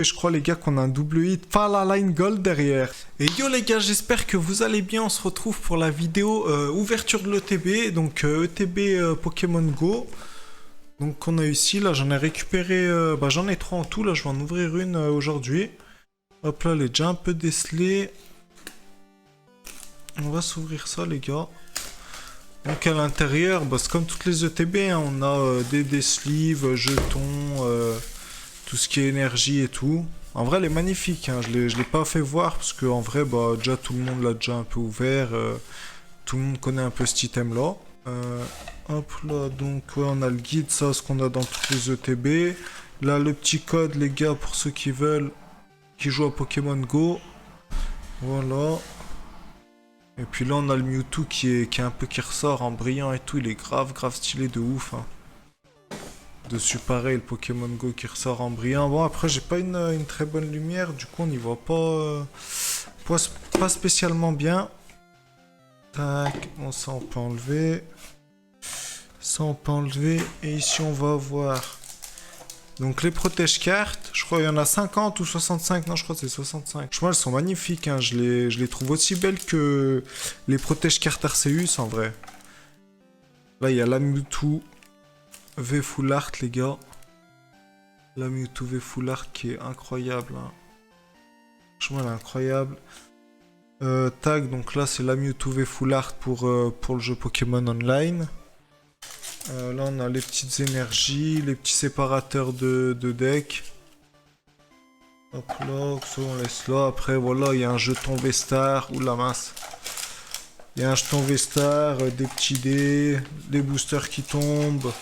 Je crois les gars qu'on a un double hit, pas la line gold derrière. Et yo les gars, j'espère que vous allez bien. On se retrouve pour la vidéo ouverture de l'ETB, donc ETB Pokémon Go. Donc on a eu ici, là j'en ai récupéré, j'en ai 3 en tout, là je vais en ouvrir une aujourd'hui. Hop là, elle est déjà un peu décelée. On va s'ouvrir ça les gars. Donc à l'intérieur, c'est comme toutes les ETB, hein, on a des sleeves, jetons, tout ce qui est énergie et tout. En vrai, elle est magnifique, hein. Je l'ai pas fait voir parce que en vrai, déjà tout le monde l'a déjà un peu ouvert. Tout le monde connaît un peu cet item-là. Hop là, donc ouais, on a le guide, ça, ce qu'on a dans toutes les ETB. Là, le petit code, les gars, pour ceux qui veulent, qui jouent à Pokémon Go. Voilà. Et puis là, on a le Mewtwo qui est un peu qui ressort en brillant et tout. Il est grave stylé de ouf, hein. Dessus pareil, le Pokémon Go qui ressort en brillant. Bon, après j'ai pas une très bonne lumière, du coup on n'y voit pas spécialement bien. Tac, bon ça on peut enlever. Ça on peut enlever. Et ici on va avoir donc les protège-cartes. Je crois qu'il y en a 50 ou 65. Non, je crois que c'est 65. Je crois elles sont magnifiques, hein. Je les trouve aussi belles que les protège-cartes Arceus en vrai. Là il y a la Mewtwo V Full Art les gars. La Mewtwo V Full Art qui est incroyable, hein. Franchement elle est incroyable. Tag, donc là c'est la Mewtwo V Full Art pour le jeu Pokémon Online. Là on a les petites énergies, les petits séparateurs de deck. Hop là, ça on laisse là. Après voilà, il y a un jeton V-Star. Oula mince. Il y a un jeton V-Star, des petits dés, des boosters qui tombent.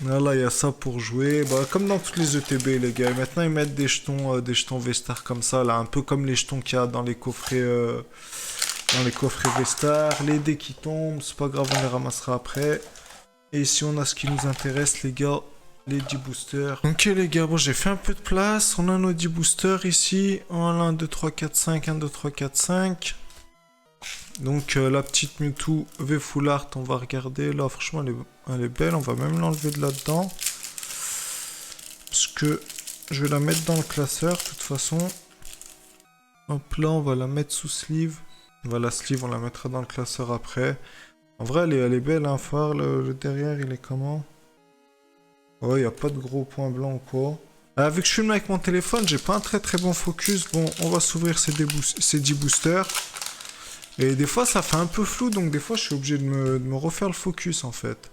Là, il y a ça pour jouer. Comme dans toutes les ETB, les gars. Et maintenant, ils mettent des jetons V-Star comme ça, là. Un peu comme les jetons qu'il y a dans les coffrets V-Star. Les dés qui tombent, c'est pas grave, on les ramassera après. Et ici, on a ce qui nous intéresse, les gars. Les 10 boosters. Ok, les gars, bon, j'ai fait un peu de place. On a nos 10 boosters ici. 1, 2, 3, 4, 5. 1, 2, 3, 4, 5. Donc la petite Mewtwo V Full Art, on va regarder. Là, franchement, elle est belle. On va même l'enlever de là-dedans. Parce que je vais la mettre dans le classeur, de toute façon. Hop là, on va la mettre sous sleeve. On la mettra dans le classeur après. En vrai, elle est belle, hein, phare. Le derrière, il est comment? Ouais, il n'y a pas de gros points blancs ou quoi. Vu que je filme avec mon téléphone, j'ai pas un très bon focus. Bon, on va s'ouvrir ces 10 boosters. Et des fois, ça fait un peu flou, donc des fois, je suis obligé de me refaire le focus, en fait.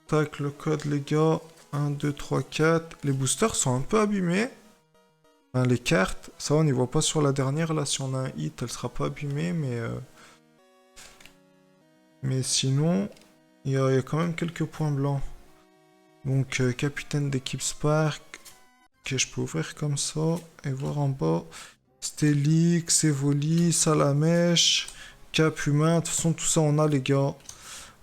Tac, le code, les gars. 1, 2, 3, 4. Les boosters sont un peu abîmés. Hein, les cartes, ça, on n'y voit pas sur la dernière. Là, si on a un hit, elle sera pas abîmée, mais sinon, il y a quand même quelques points blancs. Donc, capitaine d'équipe Spark. Ok, je peux ouvrir comme ça et voir en bas. Stélix, Evoli, Salamèche, Cap Humain. De toute façon, tout ça, on a, les gars.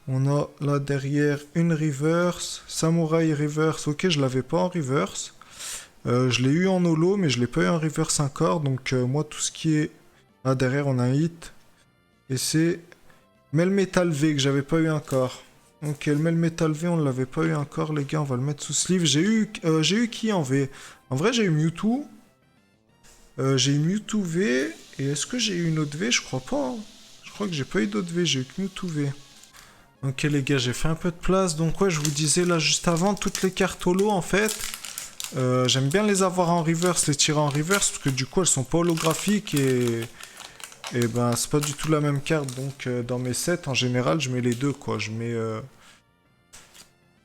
On a là derrière une reverse. Samouraï reverse. Ok, je l'avais pas en reverse. Je l'ai eu en holo, mais je l'ai pas eu en reverse encore. Donc, moi, tout ce qui est. Là derrière, on a un hit. Et c'est Melmetal V que j'avais pas eu encore. Ok, le Melmetal V, on l'avait pas eu encore, les gars. On va le mettre sous sleeve. J'ai eu qui en V? En vrai, j'ai eu Mewtwo. J'ai eu Mewtwo V, et est-ce que j'ai eu une autre V? Je crois pas, hein. Je crois que j'ai pas eu d'autre V, j'ai eu que Mewtwo V. Ok les gars, j'ai fait un peu de place, donc ouais, je vous disais là juste avant, toutes les cartes holo en fait, j'aime bien les avoir en reverse, les tirer en reverse, parce que du coup elles sont pas holographiques, et c'est pas du tout la même carte, donc dans mes sets en général je mets les deux quoi, je mets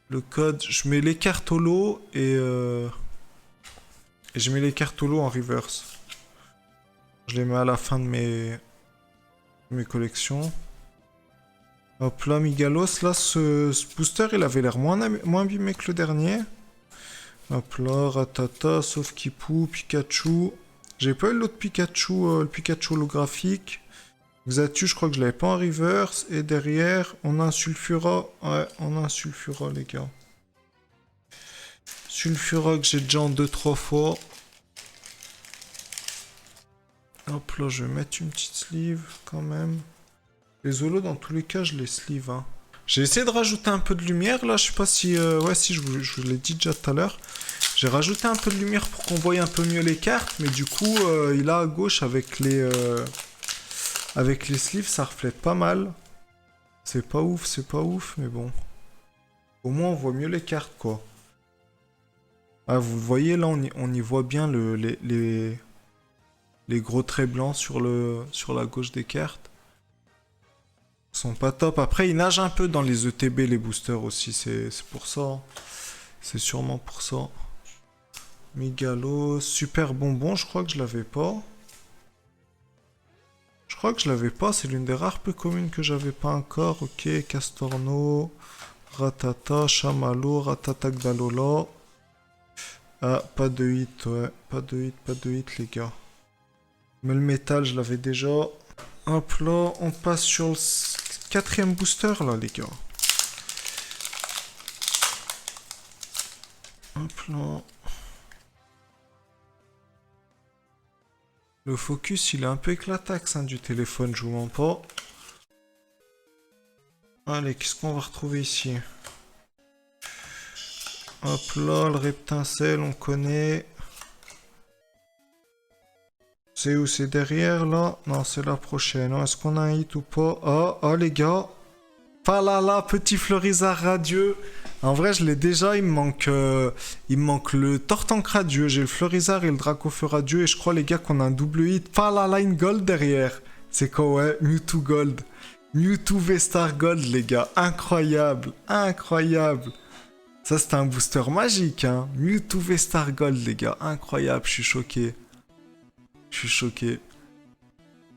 le code, je mets les cartes holo, et je mets les cartes holo en reverse. Je les mets à la fin de mes collections. Hop là, Migalos. Là, ce booster, il avait l'air moins abîmé que le dernier. Hop là, Ratata, sauf Kipu, Pikachu. J'ai pas eu l'autre Pikachu, le Pikachu holographique. Xatu, je crois que je l'avais pas en reverse. Et derrière, on a un Sulfura. Ouais, on a un Sulfura, les gars. Sulfura que j'ai déjà en 2-3 fois. Hop là, je vais mettre une petite sleeve quand même. Les holos, dans tous les cas, je les sleeve, hein. J'ai essayé de rajouter un peu de lumière, là, je sais pas si... ouais, si, je vous l'ai dit déjà tout à l'heure. J'ai rajouté un peu de lumière pour qu'on voie un peu mieux les cartes, mais du coup, il a à gauche avec les sleeves, ça reflète pas mal. C'est pas ouf, mais bon. Au moins, on voit mieux les cartes, quoi. Ah, vous voyez, là, on y voit bien les gros traits blancs sur la gauche des cartes. Ils sont pas top. Après, ils nagent un peu dans les ETB, les boosters aussi, c'est pour ça. C'est sûrement pour ça. Mégalo, super bonbon, je crois que je l'avais pas. Je crois que je l'avais pas, c'est l'une des rares peu communes que j'avais pas encore. Ok, Castorno, Ratata, Chamallow, Ratatakdalola. Ah, pas de hit, ouais. Pas de hit, les gars. Mais le métal, je l'avais déjà. Hop là, on passe sur le quatrième booster, là, les gars. Hop là. Le focus, il est un peu éclataxe hein, du téléphone, je vous mens pas. Allez, qu'est-ce qu'on va retrouver ici? Hop là, le reptincelle, on connaît. C'est où? C'est derrière, là? Non, c'est la prochaine. Est-ce qu'on a un hit ou pas? Oh, les gars. Palala, petit Florizard radieux. En vrai, je l'ai déjà, il me manque le Tortank radieux. J'ai le Florizard et le Dracofeu radieux. Et je crois, les gars, qu'on a un double hit. Palala, une gold derrière. C'est quoi, ouais? Mewtwo gold. Mewtwo V-Star gold, les gars. Incroyable. Incroyable. Ça, c'était un booster magique, hein. Mewtwo V-Star gold, les gars. Incroyable, je suis choqué. Je suis choqué.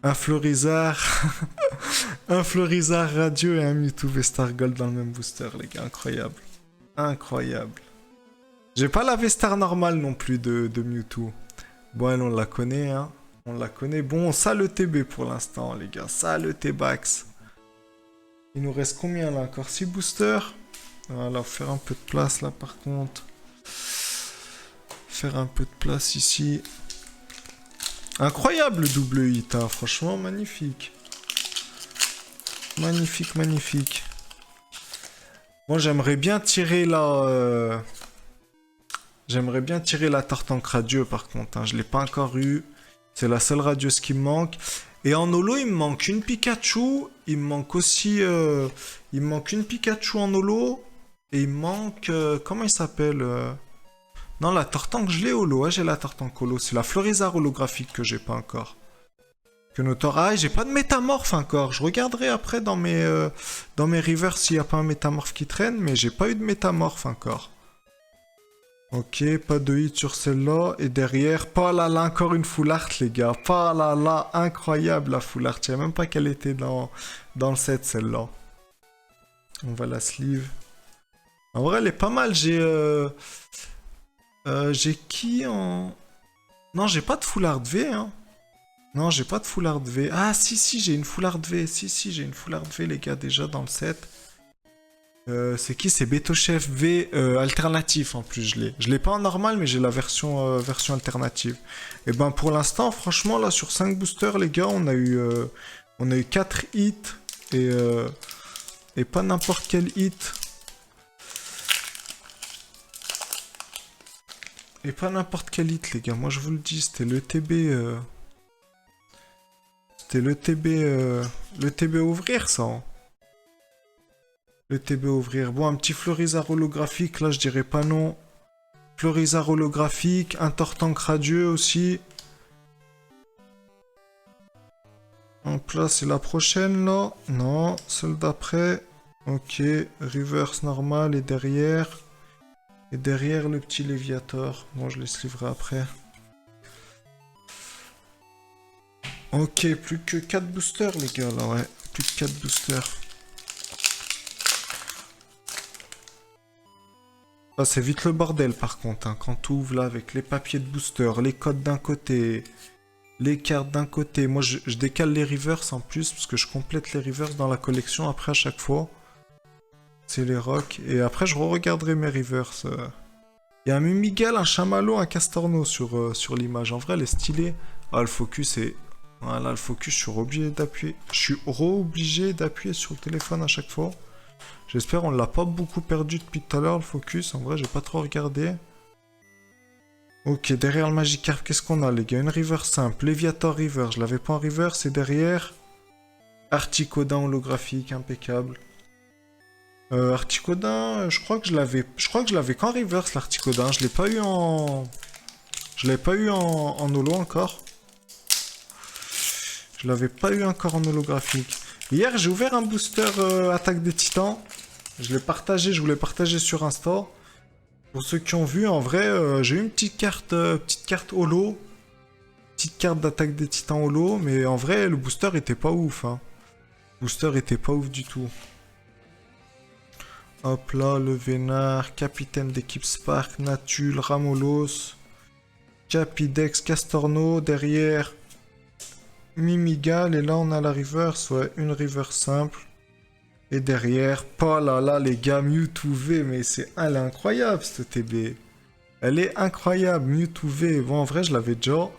Un Florizard. Un Florizard radieux et un Mewtwo V-Star Gold dans le même booster, les gars. Incroyable. Incroyable. J'ai pas la V-Star normale non plus de Mewtwo. Bon, on la connaît, hein. On la connaît. Bon, ça le TB pour l'instant, les gars. Ça le T-Bax. Il nous reste combien là? Encore 6 boosters. Voilà, faire un peu de place là par contre. Faire un peu de place ici. Incroyable le double hit, hein. Franchement magnifique. Magnifique, magnifique. Moi j'aimerais bien tirer la... J'aimerais bien tirer la Tortank radieux par contre, hein. Je l'ai pas encore eu. C'est la seule radieuse qui me manque. Et en holo il me manque une Pikachu. Il me manque aussi... Il me manque une Pikachu en holo. Et il me manque... comment il s'appelle Non, la Tortank, je l'ai holo. Ouais, j'ai la Tortank holo. C'est la Florizard holographique que j'ai pas encore. Que notre... Ah, j'ai pas de métamorphe encore. Je regarderai après dans mes rivers s'il n'y a pas un métamorphe qui traîne. Mais j'ai pas eu de métamorphe encore. Ok, pas de hit sur celle-là. Et derrière, pas là, encore une full art, les gars. Pas là, incroyable la full art. Je savais même pas qu'elle était dans le set, celle-là. On va la sleeve. En vrai, elle est pas mal. J'ai qui en... Non, j'ai pas de full art V, hein. Non, j'ai pas de full art V. Ah, si, j'ai une full art V. Si, j'ai une full art V, les gars, déjà dans le set. C'est qui? C'est Betochef V alternatif, en plus, je l'ai. Je l'ai pas en normal, mais j'ai la version alternative. Et ben, pour l'instant, franchement, là, sur 5 boosters, les gars, on a eu 4 hits. Et pas n'importe quel hit. Et pas n'importe quel hit, les gars. Moi, je vous le dis, c'était le TB... C'était le TB ouvrir, ça. Hein. Le TB ouvrir. Bon, un petit Florizard holographique, là, je dirais pas non. Florizard holographique, un Tortank radieux aussi. Donc là, c'est la prochaine, là. Non, celle d'après. Ok, reverse normal et derrière... Et derrière le petit Léviator. Bon, je les livrer après. Ok, plus que 4 boosters, les gars, là, ouais. Plus que 4 boosters. Là, c'est vite le bordel, par contre. Hein, quand tu ouvres, là, avec les papiers de booster, les codes d'un côté, les cartes d'un côté. Moi, je décale les reverse en plus, parce que je complète les reverse dans la collection après à chaque fois. C'est les rocks. Et après, je re-regarderai mes reverse. Il y a un Mimigal, un Chamallow, un Castorno sur l'image. En vrai, elle est stylée. Ah, le focus est... Voilà, le focus, je suis obligé d'appuyer. Je suis obligé d'appuyer sur le téléphone à chaque fois. J'espère on l'a pas beaucoup perdu depuis tout à l'heure le focus. En vrai, j'ai pas trop regardé. Ok, derrière le Magikarp, qu'est-ce qu'on a les gars? Une river simple, Léviator River, je l'avais pas en river, c'est derrière. Articodin holographique, impeccable. Articodin, je crois que je l'avais qu'en reverse l'Articodin, je l'ai pas eu en... Je l'avais pas eu en holo encore. Je l'avais pas eu encore en holographique. Hier, j'ai ouvert un booster Attaque des Titans. Je l'ai partagé, je voulais partager sur Insta. Pour ceux qui ont vu, en vrai, j'ai eu une petite carte holo. Petite carte d'Attaque des Titans holo, mais en vrai, le booster était pas ouf. Hein. Le booster était pas ouf du tout. Hop là, le Vénard, capitaine d'équipe Spark, Natul, Ramolos, Capidex, Castorno, derrière Mimigal, et là on a la reverse, ouais, une reverse simple. Et derrière, oh là là les gars, Mewtwo V, mais elle est incroyable cette TB. Elle est incroyable, Mewtwo V. Bon en vrai je l'avais déjà.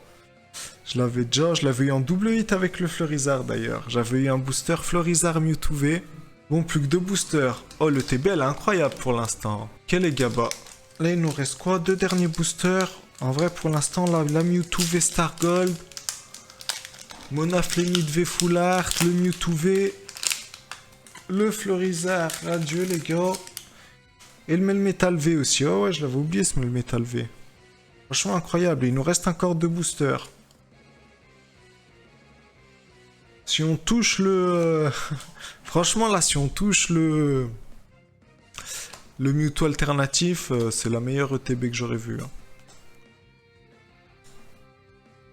Je l'avais eu en double hit avec le Fleurizard d'ailleurs. J'avais eu un booster Fleurizard Mewtwo V. Bon, plus que 2 boosters. Oh, le TB, elle est incroyable pour l'instant. Ok, les gars, bah. Là, il nous reste quoi? 2 derniers boosters. En vrai, pour l'instant, la Mewtwo V Star Gold. Monaflémide V Full Art. Le Mewtwo V. Le Fleurizard Radieux, les gars. Et le Melmetal V aussi. Oh, ouais, je l'avais oublié, ce Melmetal V. Franchement, incroyable. Il nous reste encore 2 boosters. Si on touche le... Franchement, là, si on touche le Mewtwo alternatif, c'est la meilleure ETB que j'aurais vue. Hein.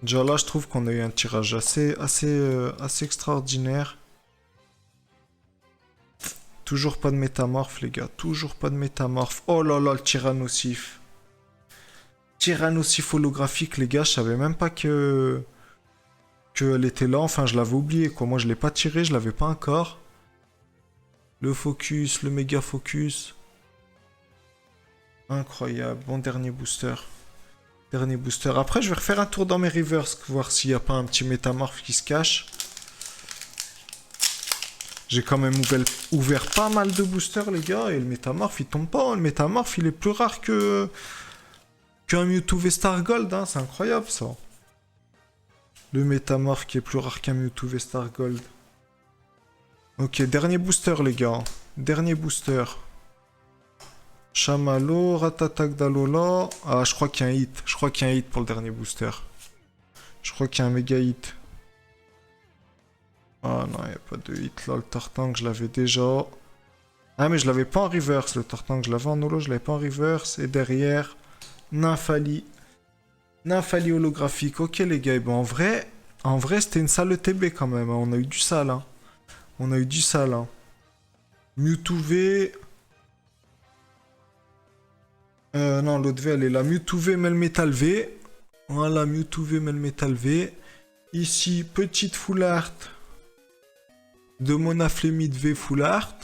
Déjà là, je trouve qu'on a eu un tirage assez extraordinaire. Toujours pas de métamorphe, les gars. Toujours pas de métamorphe. Oh là là, le Tyrannosif. Tyrannosif holographique, les gars. Je savais même pas qu'elle était là. Enfin, je l'avais oublié, quoi. Moi, je l'ai pas tiré, je l'avais pas encore. Le focus, le méga focus. Incroyable. Bon, dernier booster. Dernier booster. Après, je vais refaire un tour dans mes reverse, voir s'il n'y a pas un petit métamorphe qui se cache. J'ai quand même ouvert pas mal de boosters, les gars, et le métamorphe, il tombe pas. Le métamorphe, il est plus rare qu'un Mewtwo V-Star Gold, hein. C'est incroyable, ça. Le métamorphe qui est plus rare qu'un Mewtwo V-Star Gold. Ok, dernier booster, les gars. Dernier booster. Chamallow, Ratatak d'Alola. Ah, je crois qu'il y a un hit. Je crois qu'il y a un hit pour le dernier booster. Je crois qu'il y a un méga hit. Ah non, il n'y a pas de hit là. Le Tortank, je l'avais déjà. Ah, mais je l'avais pas en reverse. Le Tortank, je l'avais en holo, je l'avais pas en reverse. Et derrière, Nymphali. Nymphali holographique. Ok, les gars. Bon, en vrai c'était une sale ETB quand même. Hein. On a eu du sale. Hein. On a eu du sale. Hein. Mewtwo V. Non, l'autre V, elle est là. Mewtwo V, Melmetal V. Voilà, Mewtwo V, Melmetal V. Ici, petite full art de Monaflémide V full art.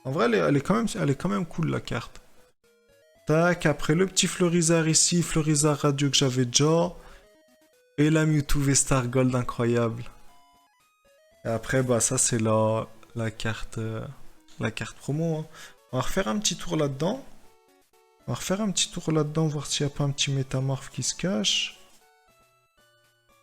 En vrai, elle est quand même cool, la carte. Tac, après le petit Fleurizard ici, Fleurizard Radio que j'avais déjà. Et la Mewtwo V Star Gold incroyable. Et après, bah ça c'est la carte promo. Hein. On va refaire un petit tour là-dedans. Voir s'il n'y a pas un petit métamorphe qui se cache.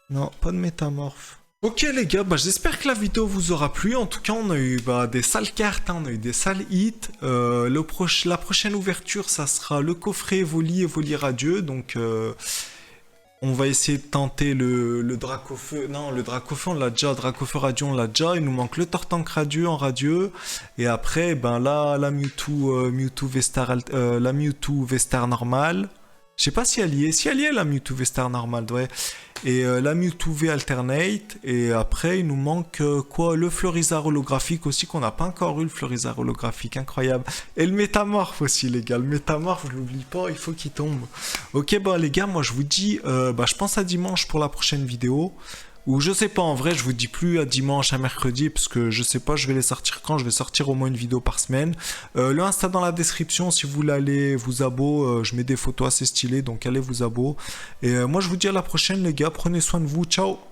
Non, pas de métamorphe. Ok les gars, bah, j'espère que la vidéo vous aura plu. En tout cas, on a eu des sales cartes, hein, on a eu des sales hits. La prochaine ouverture, ça sera le coffret Evoli, Evoli Radieux. Donc, on va essayer de tenter le Dracofeu. Non, le Dracofeu, on l'a déjà. Dracofeu Radio, on l'a déjà. Il nous manque le Tortank Radieux en radieux. Et après, ben là, la Mewtwo V-Star normale. Je sais pas si elle y est. Si elle y est, la Mewtwo V-Star normale, ouais. Et la Mewtwo V alternate. Et après, il nous manque quoi? Le Fleurizard holographique aussi, qu'on n'a pas encore eu, le Fleurizard holographique, incroyable. Et le métamorphe aussi, les gars. Le métamorphe, je l'oublie pas, il faut qu'il tombe. Ok, bah les gars, moi je vous dis, je pense à dimanche pour la prochaine vidéo. Ou je sais pas, en vrai, je vous dis plus à dimanche, à mercredi, parce que je sais pas, je vais les sortir quand. Je vais sortir au moins une vidéo par semaine. Le Insta dans la description, si vous voulez aller vous abo, je mets des photos assez stylées, donc allez vous abo. Et moi, je vous dis à la prochaine, les gars. Prenez soin de vous. Ciao!